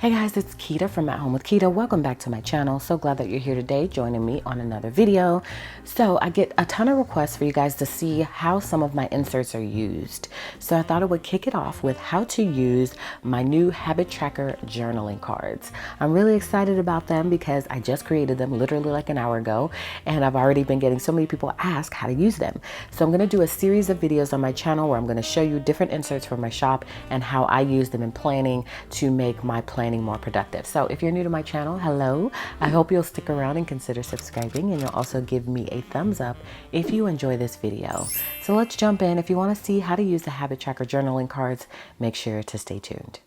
Hey guys, it's Quita from At Home with Quita. Welcome back to my channel. So glad that you're here today joining me on another video. So I get a ton of requests for you guys to see how some of my inserts are used. So I thought I would kick it off with how to use my new habit tracker journaling cards. I'm really excited about them because I just created them literally like an hour ago, and I've already been getting so many people ask how to use them. So I'm going to do a series of videos on my channel where I'm going to show you different inserts from my shop and how I use them in planning to make my planning more productive. So if you're new to my channel, hello. I hope you'll stick around and consider subscribing, and you'll also give me a thumbs up if you enjoy this video. So let's jump in. If you want to see how to use the habit tracker journaling cards, make sure to stay tuned.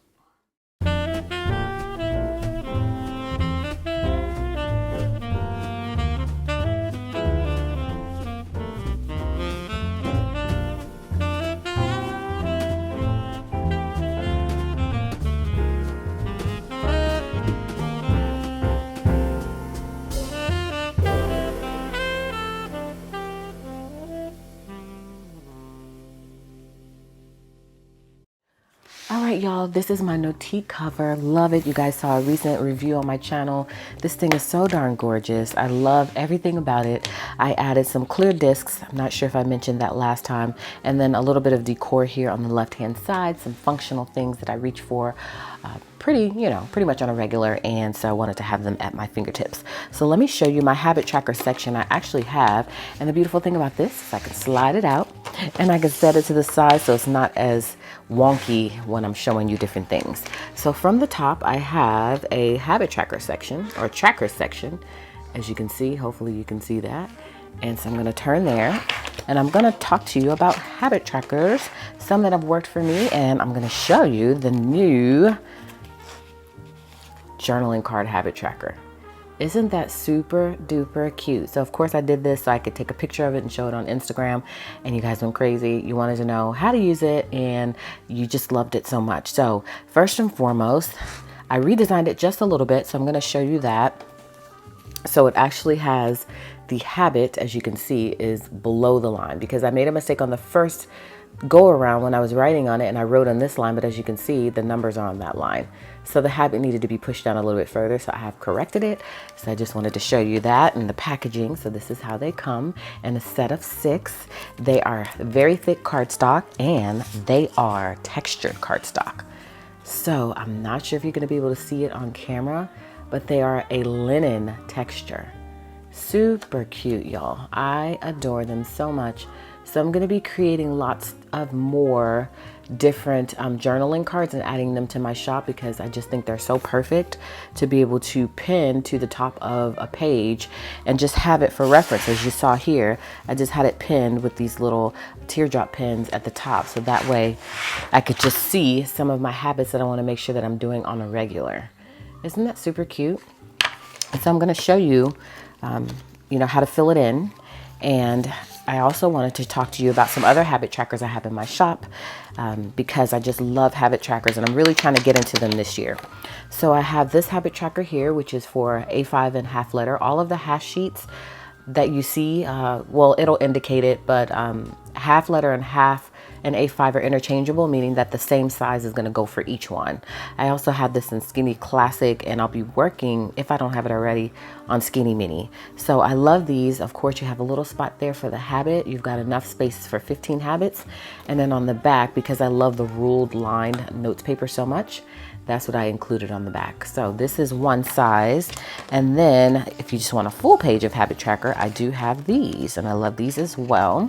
All right, y'all, this is my Notique cover. Love it. You guys saw a recent review on my channel. This thing is so darn gorgeous. I love everything about it. I added some clear discs. I'm not sure if I mentioned that last time. And then a little bit of decor here on the left-hand side, some functional things that I reach for pretty much on a regular. And so I wanted to have them at my fingertips. So let me show you my habit tracker section I actually have. And the beautiful thing about this is I can slide it out and I can set it to the side so it's not as wonky when I'm showing you different things. So from the top, I have a habit tracker section or tracker section. As you can see, hopefully you can see that. And so I'm going to turn there and I'm going to talk to you about habit trackers, some that have worked for me, and I'm going to show you the new journaling card habit tracker. Isn't that super duper cute? So of course I did this so I could take a picture of it and show it on Instagram, and you guys went crazy. You wanted to know how to use it and you just loved it so much. So first and foremost, I redesigned it just a little bit. So I'm going to show you that. So it actually has the habit, as you can see, is below the line because I made a mistake on the first go around when I was writing on it, and I wrote on this line, but as you can see, the numbers are on that line. So the habit needed to be pushed down a little bit further, so I have corrected it. So I just wanted to show you that and the packaging. So this is how they come in a set of 6. They are very thick cardstock and they are textured cardstock. So I'm not sure if you're going to be able to see it on camera, but they are a linen texture. Super cute, y'all. I adore them so much. So I'm going to be creating lots of more different journaling cards and adding them to my shop because I just think they're so perfect to be able to pin to the top of a page and just have it for reference. As you saw here, I just had it pinned with these little teardrop pins at the top. So that way I could just see some of my habits that I want to make sure that I'm doing on a regular. Isn't that super cute? And so I'm going to show you, how to fill it in. And I also wanted to talk to you about some other habit trackers I have in my shop because I just love habit trackers and I'm really trying to get into them this year. So I have this habit tracker here, which is for A5 and half letter. All of the hash sheets that you see, well, it'll indicate it, but half letter and half and A5 are interchangeable, meaning that the same size is going to go for each one. I also have this in Skinny Classic, and I'll be working, if I don't have it already, on Skinny Mini. So I love these. Of course, you have a little spot there for the habit. You've got enough space for 15 habits. And then on the back, because I love the ruled lined notes paper so much, that's what I included on the back. So this is one size. And then if you just want a full page of habit tracker, I do have these, and I love these as well.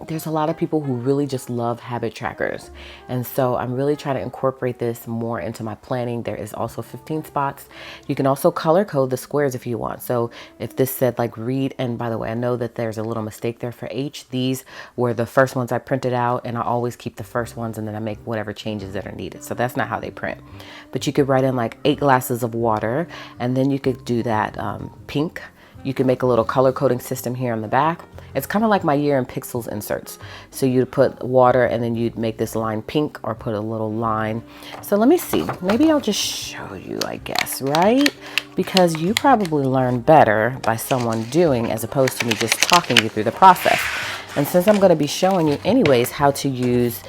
There's a lot of people who really just love habit trackers. And so I'm really trying to incorporate this more into my planning. There is also 15 spots. You can also color code the squares if you want. So if this said like read, and by the way, I know that there's a little mistake there for H. These were the first ones I printed out, and I always keep the first ones and then I make whatever changes that are needed. So that's not how they print. But you could write in like 8 glasses of water, and then you could do that pink. You can make a little color coding system here on the back. It's kind of like my year in pixels inserts. So you'd put water and then you'd make this line pink or put a little line. So let me see, maybe I'll just show you, I guess, right? Because you probably learn better by someone doing as opposed to me just talking you through the process. And since I'm going to be showing you anyways how to use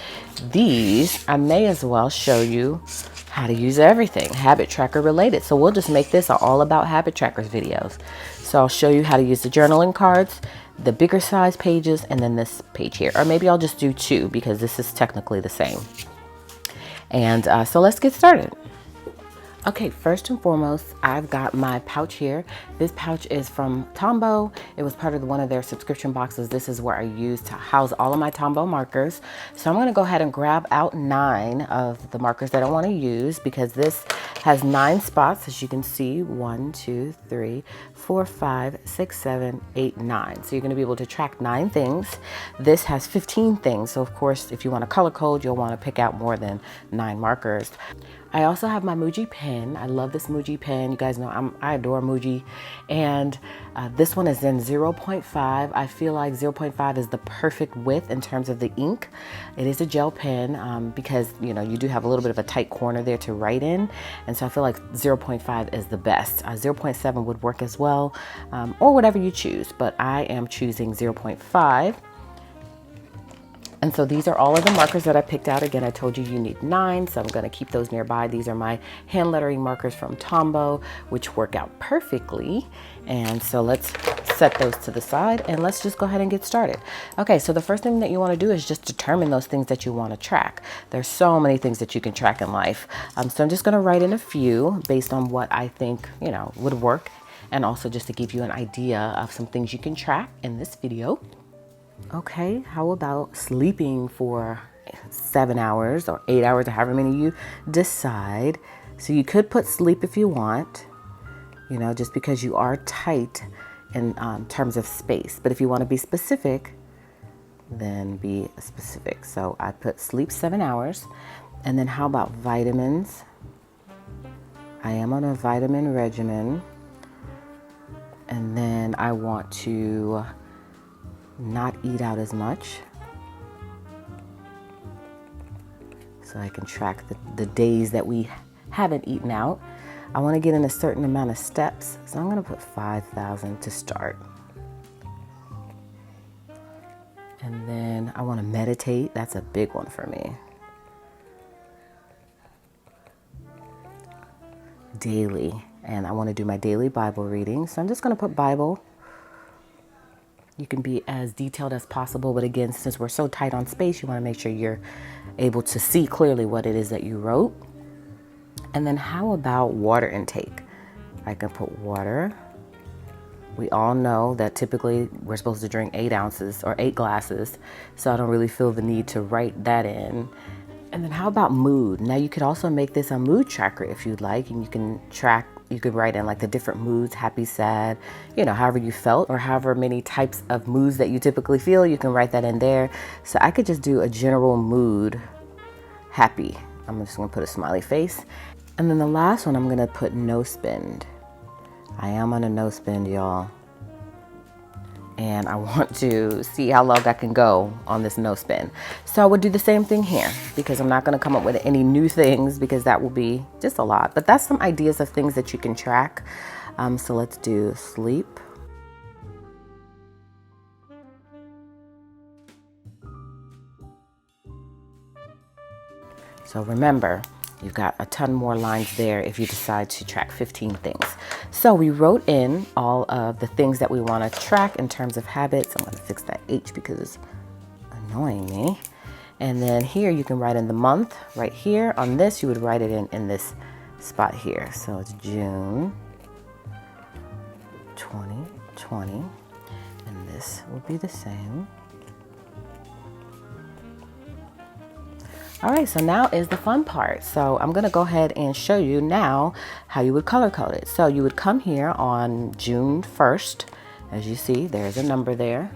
these, I may as well show you how to use everything habit tracker related. So we'll just make this all about habit trackers videos. So I'll show you how to use the journaling cards, the bigger size pages, and then this page here. Or maybe I'll just do two because this is technically the same. And so let's get started. Okay, first and foremost, I've got my pouch here. This pouch is from Tombo. It was part of one of their subscription boxes. This is where I use to house all of my Tombo markers. So I'm gonna go ahead and grab out 9 of the markers that I wanna use because this has 9 spots, as you can see, 1, 2, 3, 4, 5, 6, 7, 8, 9. So you're gonna be able to track 9 things. This has 15 things. So of course, if you want to color code, you'll wanna pick out more than 9 markers. I also have my Muji pen. I love this Muji pen. You guys know I adore Muji. And this one is in 0.5. I feel like 0.5 is the perfect width in terms of the ink. It is a gel pen because, you know, you do have a little bit of a tight corner there to write in. And so I feel like 0.5 is the best. 0.7 would work as well, or whatever you choose. But I am choosing 0.5. And so these are all of the markers that I picked out. Again, I told you you need 9, so I'm going to keep those nearby. These are my hand lettering markers from Tombo, which work out perfectly. And so let's set those to the side and let's just go ahead and get started. Okay, so the first thing that you want to do is just determine those things that you want to track. There's so many things that you can track in life. So I'm just going to write in a few based on what I think, you know, would work. And also just to give you an idea of some things you can track in this video. Okay, how about sleeping for 7 hours or 8 hours or however many you decide? So you could put sleep if you want, you know, just because you are tight in terms of space. But if you want to be specific, then be specific. So I put sleep 7 hours. And then how about vitamins? I am on a vitamin regimen. And then I want to not eat out as much, so I can track the days that we haven't eaten out. I want to get in a certain amount of steps, so I'm going to put 5,000 to start. And then I want to meditate. That's a big one for me. Daily, and I want to do my daily Bible reading, so I'm just going to put Bible. You can be as detailed as possible, but again, since we're so tight on space, you want to make sure you're able to see clearly what it is that you wrote. And then how about water intake? I can put water. We all know that typically we're supposed to drink 8 ounces or 8 glasses, so I don't really feel the need to write that in. And then how about mood? Now you could also make this a mood tracker if you'd like, and you can track. You could write in like the different moods, happy, sad, you know, however you felt, or however many types of moods that you typically feel, you can write that in there. So I could just do a general mood, happy. I'm just gonna put a smiley face. And then the last one, I'm gonna put no spend. I am on a no spend, y'all. And I want to see how long I can go on this no spend. So I would do the same thing here because I'm not going to come up with any new things because that will be just a lot. But that's some ideas of things that you can track. So let's do sleep. So remember, you've got a ton more lines there if you decide to track 15 things. So we wrote in all of the things that we want to track in terms of habits. I'm going to fix that H because it's annoying me. And then here you can write in the month right here. On this, you would write it in this spot here. So it's June 2020. And this will be the same. All right, so now is the fun part. So I'm gonna go ahead and show you now how you would color code it. So you would come here on June 1st. As you see, there's a number there.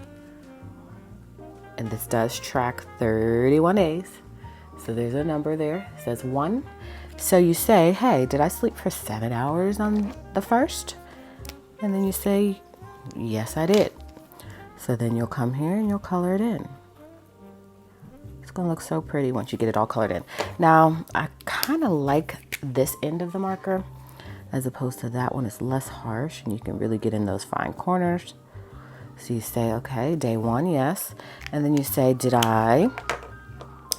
And this does track 31 days. So there's a number there, it says 1. So you say, hey, did I sleep for 7 hours on the 1st? And then you say, yes, I did. So then you'll come here and you'll color it in. It's gonna look so pretty once you get it all colored in. Now, I kind of like this end of the marker as opposed to that one. It's less harsh and you can really get in those fine corners. So you say, okay, day 1, yes. And then you say, did I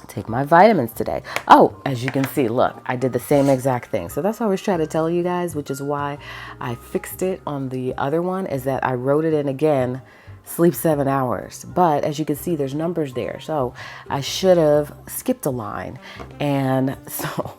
take my vitamins today? Oh, as you can see, look, I did the same exact thing. So that's what I was trying to tell you guys, which is why I fixed it on the other one, is that I wrote it in again, sleep 7 hours. But as you can see, there's numbers there. So I should have skipped a line. And so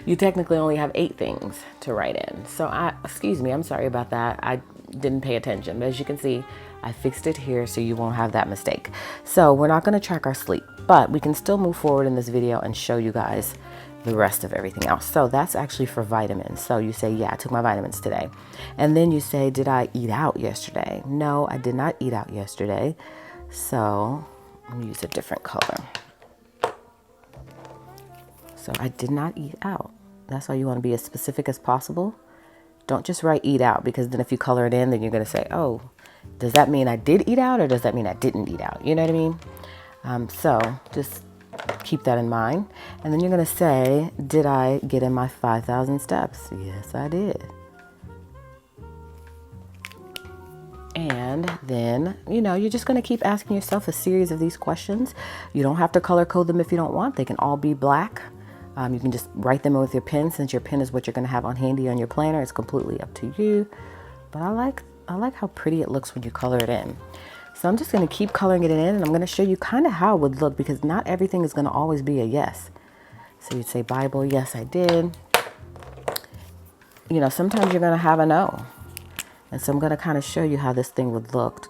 you technically only have 8 things to write in. So excuse me, I'm sorry about that. I didn't pay attention. But as you can see, I fixed it here so you won't have that mistake. So we're not going to track our sleep, but we can still move forward in this video and show you guys the rest of everything else. So that's actually for vitamins. So you say, yeah, I took my vitamins today. And then you say, did I eat out yesterday? No, I did not eat out yesterday. So let me use a different color. So I did not eat out. That's why you want to be as specific as possible. Don't just write eat out, because then if you color it in, then you're going to say, oh, does that mean I did eat out or does that mean I didn't eat out? You know what I mean? So just keep that in mind. And then you're going to say, did I get in my 5,000 steps? Yes, I did. And then, you're just going to keep asking yourself a series of these questions. You don't have to color code them if you don't want. They can all be black. You can just write them with your pen, since your pen is what you're going to have on handy on your planner. It's completely up to you. But I like how pretty it looks when you color it in. So I'm just going to keep coloring it in, and I'm going to show you kind of how it would look, because not everything is going to always be a yes. So you'd say Bible, yes, I did. Sometimes you're going to have a no. And so I'm going to kind of show you how this thing would look,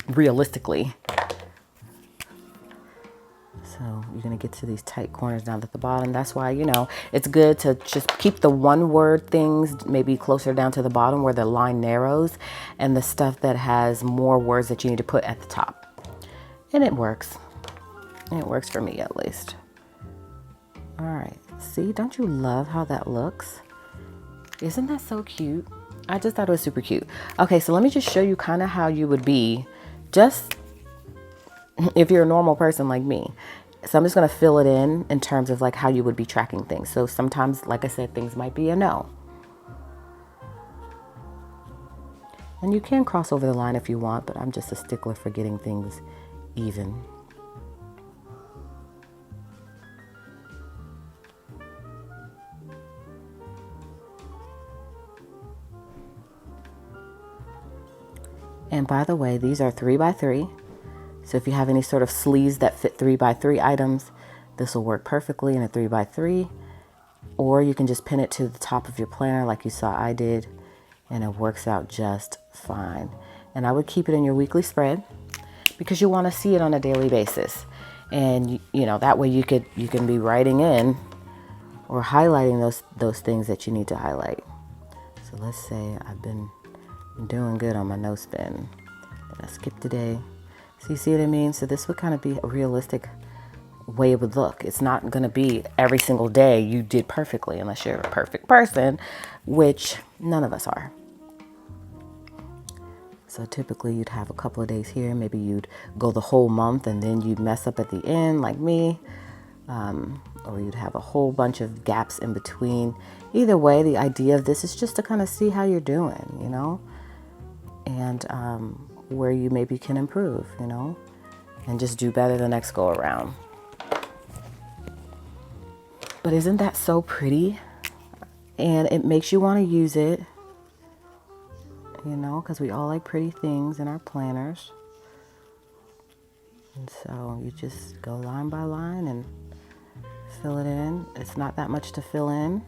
realistically. So you're going to get to these tight corners down at the bottom. That's why, it's good to just keep the one word things maybe closer down to the bottom where the line narrows, and the stuff that has more words that you need to put at the top. And it works. It works for me, at least. All right. See, don't you love how that looks? Isn't that so cute? I just thought it was super cute. Okay, so let me just show you kind of how you would be just if you're a normal person like me. So I'm just going to fill it in terms of like how you would be tracking things. So sometimes, like I said, things might be a no. And you can cross over the line if you want, but I'm just a stickler for getting things even. And by the way, these are 3x3. So if you have any sort of sleeves that fit 3x3 items, this will work perfectly in a 3x3. Or you can just pin it to the top of your planner like you saw I did, and it works out just fine. And I would keep it in your weekly spread, because you want to see it on a daily basis. And that way you can be writing in or highlighting those things that you need to highlight. So let's say I've been doing good on my no spin. Did I skip today? So you see what I mean? So this would kind of be a realistic way it would look. It's not going to be every single day you did perfectly, unless you're a perfect person, which none of us are. So typically you'd have a couple of days here. Maybe you'd go the whole month and then you'd mess up at the end like me. Or you'd have a whole bunch of gaps in between. Either way, the idea of this is just to kind of see how you're doing, and where you maybe can improve, and just do better the next go around. But isn't that so pretty? And it makes you want to use it, because we all like pretty things in our planners. And so you just go line by line and fill it in. It's not that much to fill in.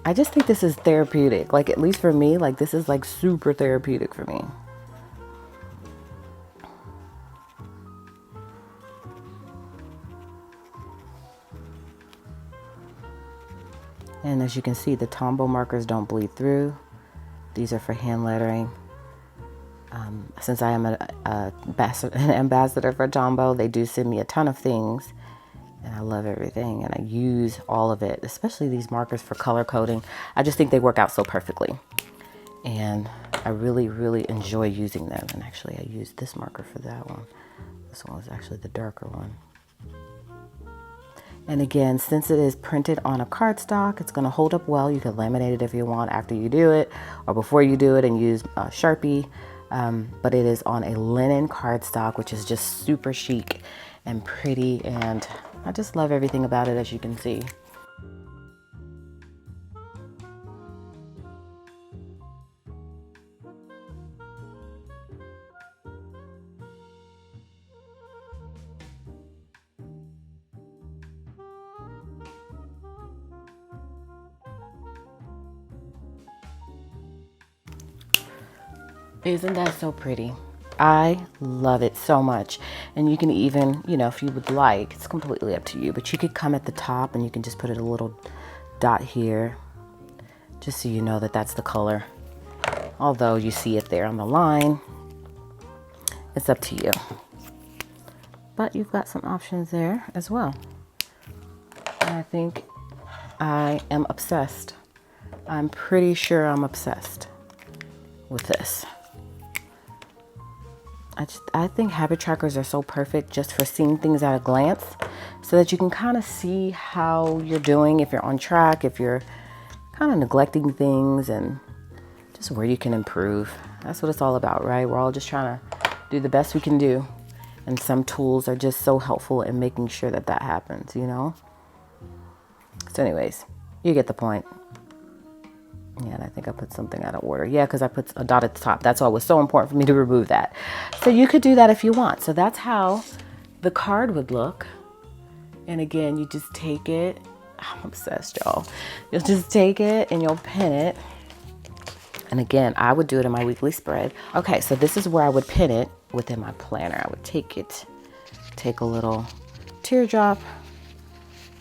I just think this is therapeutic. Like, at least for me, like this is like super therapeutic for me. And as you can see, the Tombo markers don't bleed through. These are for hand lettering. Since I am an ambassador for Tombo, they do send me a ton of things. And I love everything, and I use all of it, especially these markers for color coding. I just think they work out so perfectly. And I really, really enjoy using them. And actually, I used this marker for that one. This one was actually the darker one. And again, since it is printed on a cardstock, it's gonna hold up well. You can laminate it if you want after you do it or before you do it and use a Sharpie. But it is on a linen cardstock, which is just super chic and pretty. And I just love everything about it, as you can see. Isn't that so pretty? I love it so much. And you can even, you know, if you would like, it's completely up to you, but you could come at the top and you can just put it a little dot here, just so you know that that's the color. Although you see it there on the line, it's up to you. But you've got some options there as well. And I think I am obsessed. I'm pretty sure I'm obsessed with this. I think habit trackers are so perfect just for seeing things at a glance so that you can kind of see how you're doing, if you're on track, if you're kind of neglecting things, and just where you can improve. That's what it's all about, right? We're all just trying to do the best we can do. And some tools are just so helpful in making sure that that happens, you know? So anyways, you get the point. Yeah, and I think I put something out of order. Yeah, because I put a dot at the top. That's why it was so important for me to remove that. So you could do that if you want. So that's how the card would look. And again, you just take it. I'm obsessed, y'all. You'll just take it and you'll pin it. And again, I would do it in my weekly spread. Okay, so this is where I would pin it within my planner. I would take it, take a little teardrop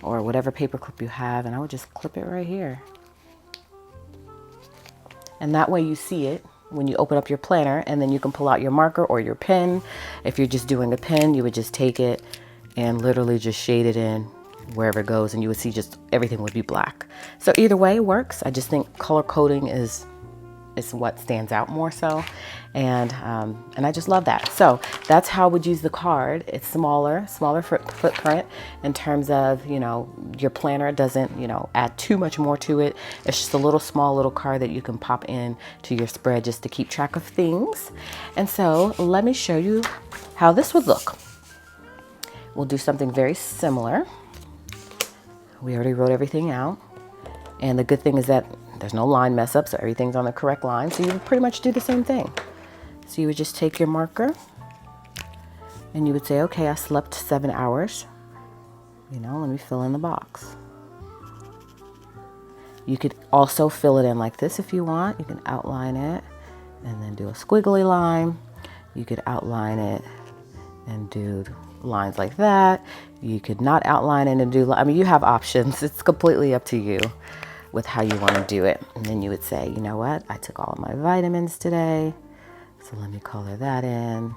or whatever paper clip you have, and I would just clip it right here. And that way you see it when you open up your planner, and then you can pull out your marker or your pen. If you're just doing a pen, you would just take it and literally just shade it in wherever it goes, and you would see just everything would be black. So either way works. I just think color coding is what stands out more so. And I just love that. So that's how I would use the card. It's smaller footprint in terms of, you know, your planner doesn't, you know, add too much more to it. It's just a small little card that you can pop in to your spread just to keep track of things. And so let me show you how this would look. We'll do something very similar. We already wrote everything out. And the good thing is that there's no line mess up, so everything's on the correct line. So you would pretty much do the same thing. So you would just take your marker and you would say, okay, I slept 7 hours. You know, let me fill in the box. You could also fill it in like this if you want. You can outline it and then do a squiggly line. You could outline it and do lines like that. You could not outline it and do, I mean, you have options. It's completely up to you with how you want to do it. And then you would say, you know what? I took all of my vitamins today. So let me color that in.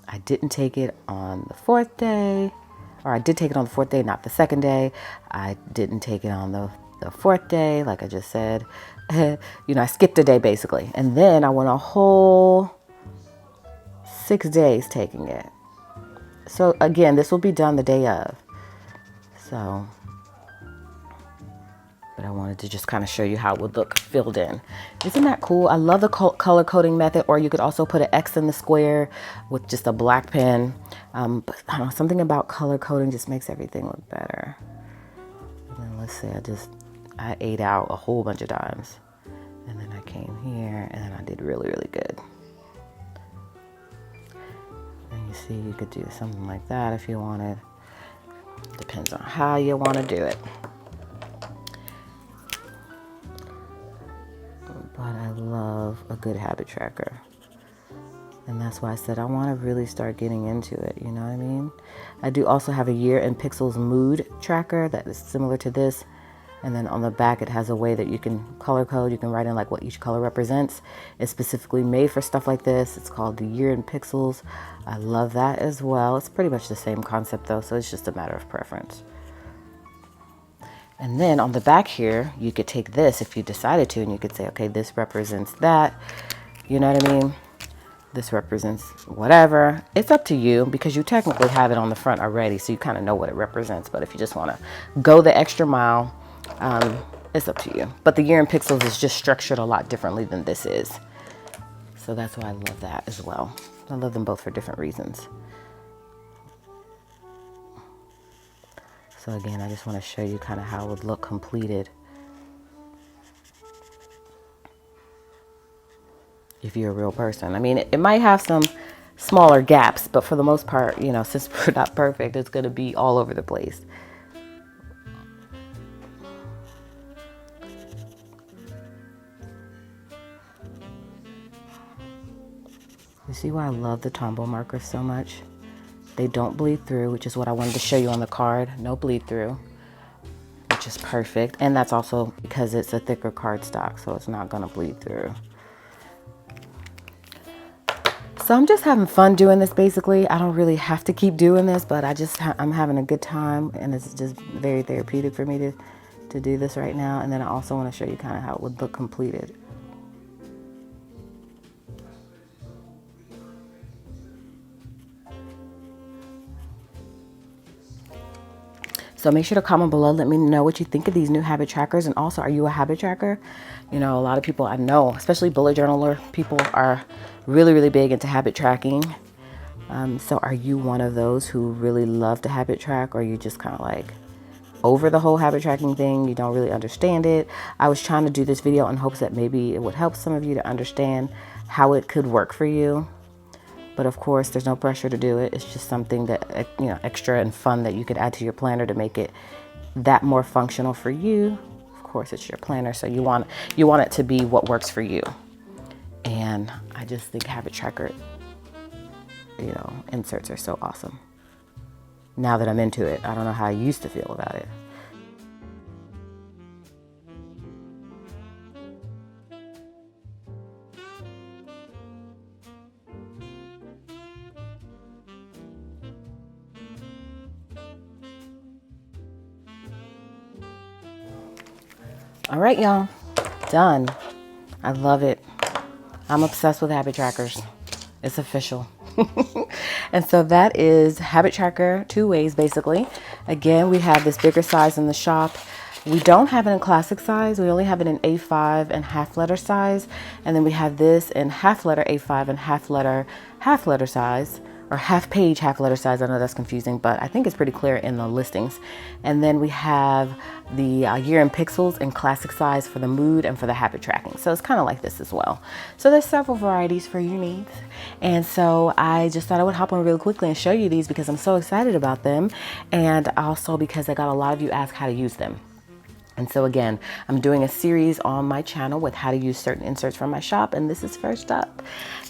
I didn't take it on the 4th day, or I did take it on the 4th day, not the 2nd day. I didn't take it on the 4th day, like I just said. You know, I skipped a day basically. And then I went a whole 6 days taking it. So again, this will be done the day of. So, but I wanted to just kind of show you how it would look filled in. Isn't that cool? I love the color coding method, or you could also put an X in the square with just a black pen. But I don't know, something about color coding just makes everything look better. And then let's say I ate out a whole bunch of times. And then I came here and then I did really, really good. And you see, you could do something like that if you wanted. Depends on how you want to do it. But I love a good habit tracker. And that's why I said I want to really start getting into it, you know what I mean? I do also have a Year in Pixels mood tracker that is similar to this. And then on the back, it has a way that you can color code. You can write in like what each color represents. It's specifically made for stuff like this. It's called the Year in Pixels. I love that as well. It's pretty much the same concept though, so it's just a matter of preference. And then on the back here, you could take this if you decided to, and you could say, okay, this represents that. You know what I mean? This represents whatever. It's up to you because you technically have it on the front already, so you kind of know what it represents. But if you just want to go the extra mile, it's up to you. But the year in pixels is just structured a lot differently than this is. So that's why I love that as well. I love them both for different reasons. So again, I just want to show you kind of how it would look completed if you're a real person. I mean, it might have some smaller gaps, but for the most part, you know, since we're not perfect, it's going to be all over the place. You see why I love the Tombo markers so much? They don't bleed through, which is what I wanted to show you on the card. No bleed through, which is perfect. And that's also because it's a thicker cardstock, so it's not going to bleed through. So I'm just having fun doing this basically. I don't really have to keep doing this, but I'm having a good time, and it's just very therapeutic for me to do this right now. And then I also want to show you kind of how it would look completed. So make sure to comment below. Let me know what you think of these new habit trackers. And also, are you a habit tracker? You know, a lot of people I know, especially bullet journaler people, are really big into habit tracking. So are you one of those who really love to habit track, or are you just kind of like over the whole habit tracking thing? You don't really understand it. I was trying to do this video in hopes that maybe it would help some of you to understand how it could work for you. But of course, there's no pressure to do it. It's just something that, you know, extra and fun that you could add to your planner to make it that more functional for you. Of course, it's your planner, so you want it to be what works for you. And I just think habit tracker, you know, inserts are so awesome. Now that I'm into it, I don't know how I used to feel about it. All right, y'all, done. I love it. I'm obsessed with habit trackers. It's official. And so that is habit tracker 2 ways, basically. Again, we have this bigger size in the shop. We don't have it in classic size. We only have it in A5 and half letter size. And then we have this in half letter A5 and half letter size, or half page, half letter size. I know that's confusing, but I think it's pretty clear in the listings. And then we have the year in pixels in classic size for the mood and for the habit tracking. So it's kind of like this as well. So there's several varieties for your needs. And so I just thought I would hop on real quickly and show you these because I'm so excited about them. And also because I got a lot of you ask how to use them. And so again, I'm doing a series on my channel with how to use certain inserts from my shop, and this is first up.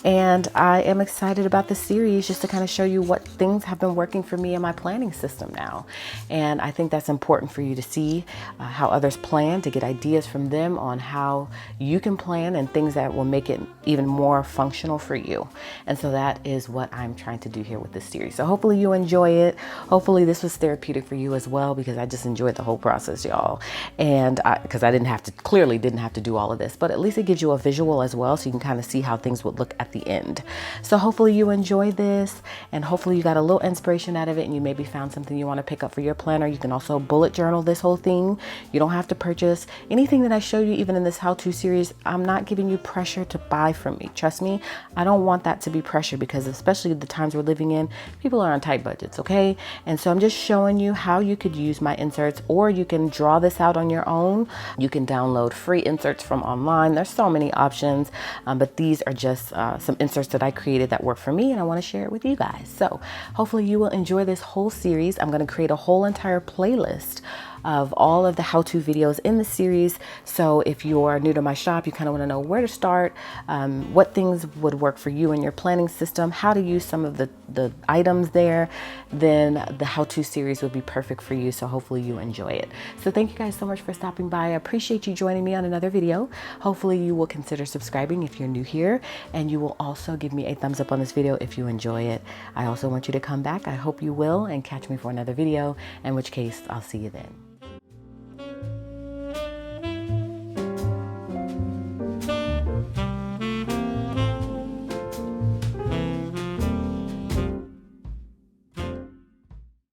And I am excited about this series just to kind of show you what things have been working for me in my planning system now. And I think that's important for you to see how others plan, to get ideas from them on how you can plan and things that will make it even more functional for you. And so that is what I'm trying to do here with this series. So hopefully you enjoy it. Hopefully this was therapeutic for you as well, because I just enjoyed the whole process, y'all. And because I clearly didn't have to do all of this, but at least it gives you a visual as well, so you can kind of see how things would look at the end. So hopefully you enjoy this, and hopefully you got a little inspiration out of it, and you maybe found something you want to pick up for your planner. You can also bullet journal this whole thing. You don't have to purchase anything that I show you, even in this how-to series. I'm not giving you pressure to buy from me. Trust me, I don't want that to be pressure, because especially the times we're living in, people are on tight budgets, okay? And so I'm just showing you how you could use my inserts, or you can draw this out on your own. You can download free inserts from online. There's so many options, but these are just some inserts that I created that work for me, and I want to share it with you guys. So hopefully you will enjoy this whole series. I'm going to create a whole entire playlist of all of the how-to videos in the series. So if you're new to my shop, you kind of want to know where to start, what things would work for you in your planning system, how to use some of the items there, then the how-to series would be perfect for you. So hopefully you enjoy it. So thank you guys so much for stopping by. I appreciate you joining me on another video. Hopefully you will consider subscribing if you're new here, and you will also give me a thumbs up on this video if you enjoy it. I also want you to come back. I hope you will, and catch me for another video, in which case I'll see you then.